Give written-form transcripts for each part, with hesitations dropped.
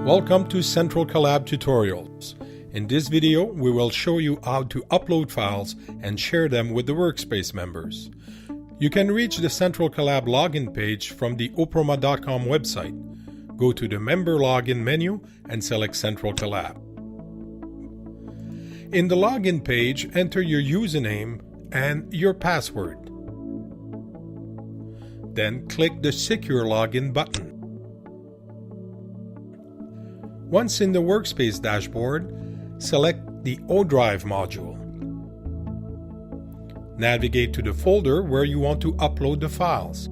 Welcome to CentralCollab tutorials. In this video, we will show you how to upload files and share them with the workspace members. You can reach the CentralCollab login page from the Oproma.com website. Go to the Member Login menu and select CentralCollab. In the login page, enter your username and your password. Then click the Secure Login button. Once in the Workspace dashboard, select the ODrive module. Navigate to the folder where you want to upload the files.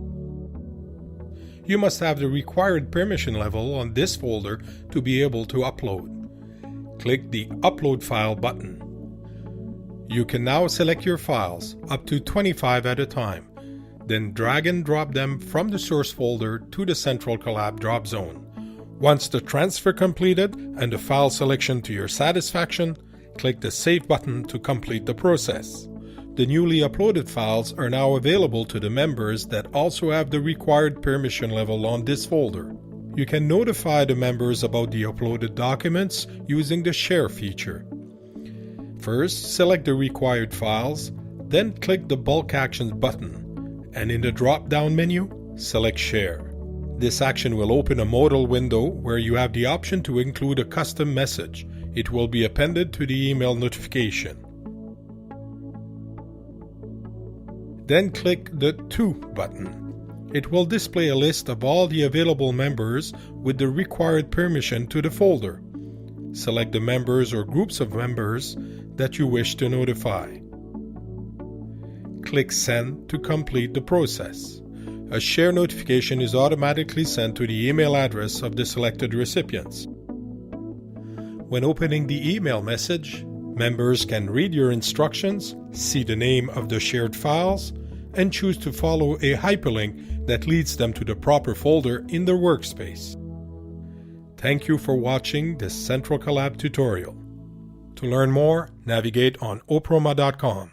You must have the required permission level on this folder to be able to upload. Click the Upload File button. You can now select your files, up to 25 at a time, then drag and drop them from the source folder to the CentralCollab drop zone. Once the transfer completed and the file selection to your satisfaction, click the Save button to complete the process. The newly uploaded files are now available to the members that also have the required permission level on this folder. You can notify the members about the uploaded documents using the Share feature. First, select the required files, then click the Bulk Actions button, and in the drop-down menu, select Share. This action will open a modal window where you have the option to include a custom message. It will be appended to the email notification. Then click the To button. It will display a list of all the available members with the required permission to the folder. Select the members or groups of members that you wish to notify. Click Send to complete the process. A share notification is automatically sent to the email address of the selected recipients. When opening the email message, members can read your instructions, see the name of the shared files, and choose to follow a hyperlink that leads them to the proper folder in their workspace. Thank you for watching this CentralCollab tutorial. To learn more, navigate on Oproma.com.